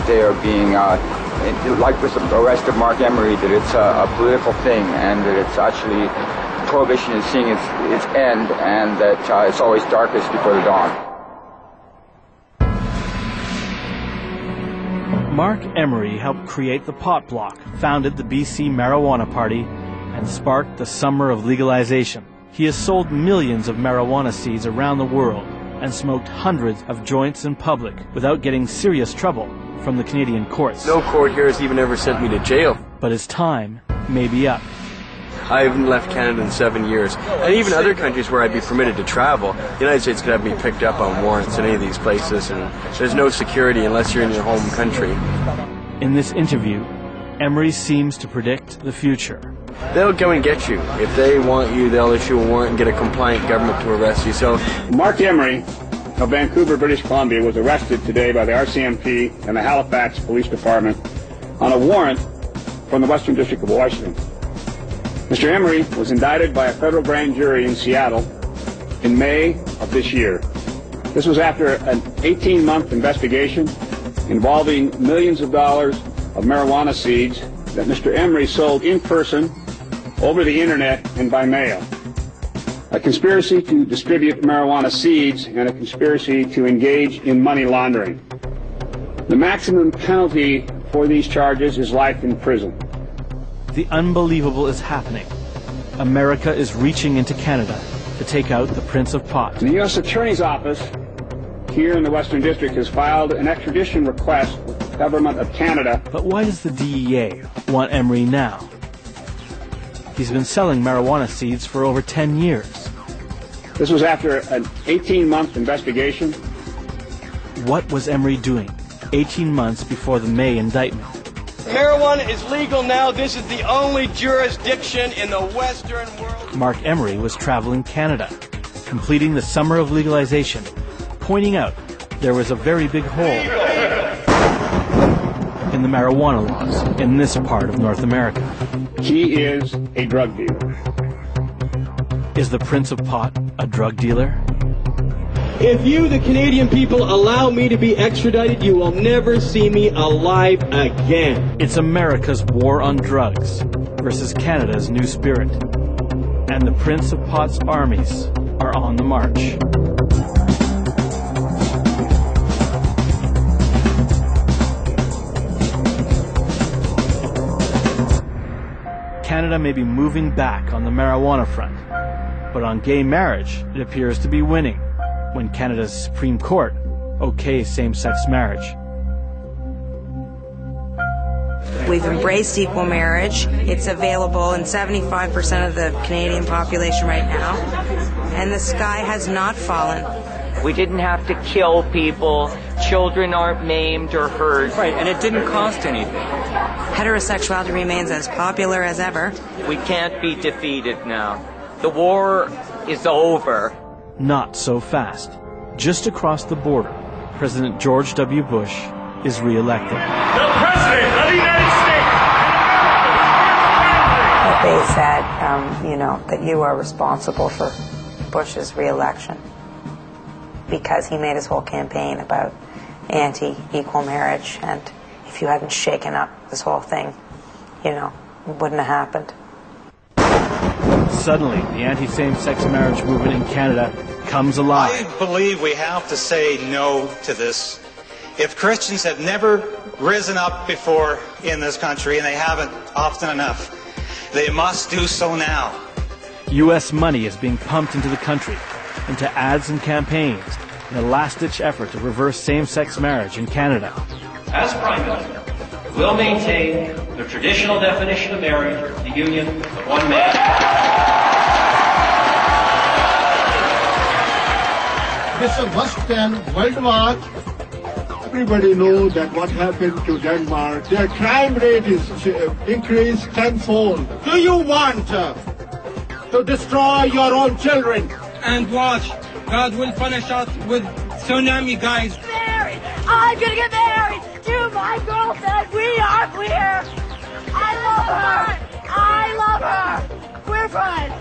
they are being, like with the arrest of Mark Emery, that it's a political thing, and that it's actually, prohibition is seeing its end, and that it's always darkest before the dawn. Mark Emery helped create the Pot Bloc, founded the BC Marijuana Party, and sparked the summer of legalization. He has sold millions of marijuana seeds around the world and smoked hundreds of joints in public without getting serious trouble from the Canadian courts. No court here has even ever sent me to jail. But his time may be up. I haven't left Canada in 7 years. And even other countries where I'd be permitted to travel, the United States could have me picked up on warrants in any of these places, and there's no security unless you're in your home country. In this interview, Emery seems to predict the future. They'll go and get you. If they want you, they'll issue a warrant and get a compliant government to arrest you. So Mark Emery of Vancouver, British Columbia, was arrested today by the RCMP and the Halifax Police Department on a warrant from the Western District of Washington. Mr. Emery was indicted by a federal grand jury in Seattle in May of this year. This was after an 18-month investigation involving millions of dollars of marijuana seeds that Mr. Emery sold in person, over the internet, and by mail. A conspiracy to distribute marijuana seeds and a conspiracy to engage in money laundering. The maximum penalty for these charges is life in prison. The unbelievable is happening. America is reaching into Canada to take out the Prince of Pot. The U.S. Attorney's Office here in the Western District has filed an extradition request with the Government of Canada. But why does the DEA want Emery now? He's been selling marijuana seeds for over 10 years. This was after an 18-month investigation. What was Emery doing 18 months before the May indictment? Marijuana is legal now. This is the only jurisdiction in the Western world. Mark Emery was traveling Canada, completing the summer of legalization, pointing out there was a very big hole in the marijuana laws in this part of North America. He is a drug dealer. Is the Prince of Pot a drug dealer? If you, the Canadian people, allow me to be extradited, you will never see me alive again. It's America's war on drugs versus Canada's new spirit. And the Prince of Pot's armies are on the march. Canada may be moving back on the marijuana front, but on gay marriage, it appears to be winning when Canada's Supreme Court okays same-sex marriage. We've embraced equal marriage. It's available in 75% of the Canadian population right now, and the sky has not fallen. We didn't have to kill people. Children aren't maimed or hurt. Right, and it didn't cost anything. Heterosexuality remains as popular as ever. We can't be defeated now. The war is over. Not so fast. Just across the border, President George W. Bush is re-elected. The President of the United States! They said, that you are responsible for Bush's re-election because he made his whole campaign about anti-equal marriage, and if you hadn't shaken up this whole thing, it wouldn't have happened. Suddenly, the anti-same-sex marriage movement in Canada comes alive. I believe we have to say no to this. If Christians have never risen up before in this country, and they haven't often enough, they must do so now. U.S. money is being pumped into the country, into ads and campaigns, in a last-ditch effort to reverse same-sex marriage in Canada. As Prime Minister, we'll maintain the traditional definition of marriage, the union of one man. This is worse than World War. Everybody knows that what happened to Denmark. Their crime rate is increased tenfold. Do you want to destroy your own children? And watch, God will punish us with tsunami, guys. Married! I'm gonna get married to my girlfriend. We are queer. I love her. I love her. We're friends.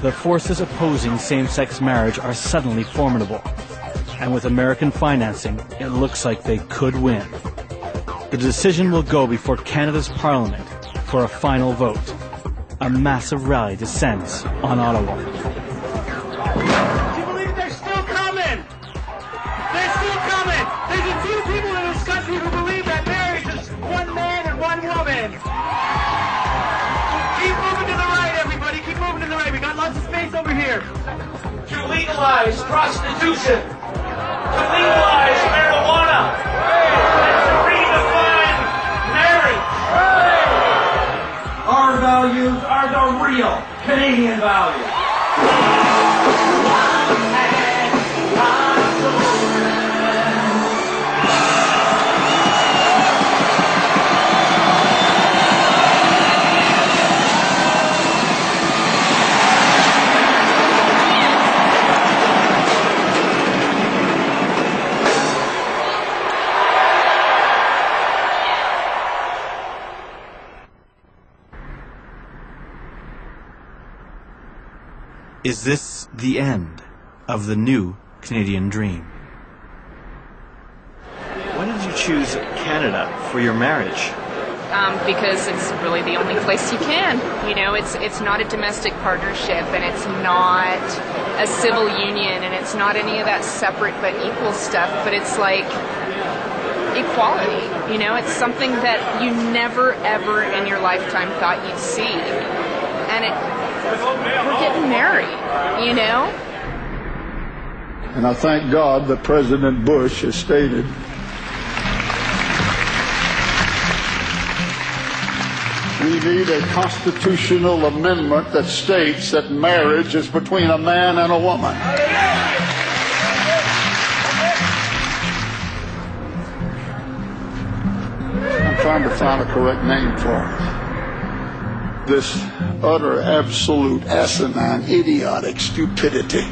The forces opposing same-sex marriage are suddenly formidable. And with American financing, it looks like they could win. The decision will go before Canada's Parliament for a final vote. A massive rally descends on Ottawa. Do you believe they're still coming? They're still coming. There's a few people in this country who believe that marriage is one man and one woman. Keep moving to the right, everybody. Keep moving to the right. We got lots of space over here. To legalize prostitution. To legalize marijuana. And to redefine marriage. Our values are the real Canadian values. Is this the end of the new Canadian dream? Why did you choose Canada for your marriage? Because it's really the only place you can. You know, it's not a domestic partnership, and it's not a civil union, and it's not any of that separate but equal stuff, but it's like equality. You know, it's something that you never ever in your lifetime thought you'd see. And we're getting married, you know? And I thank God that President Bush has stated we need a constitutional amendment that states that marriage is between a man and a woman. I'm trying to find a correct name for it. This utter, absolute, asinine, idiotic stupidity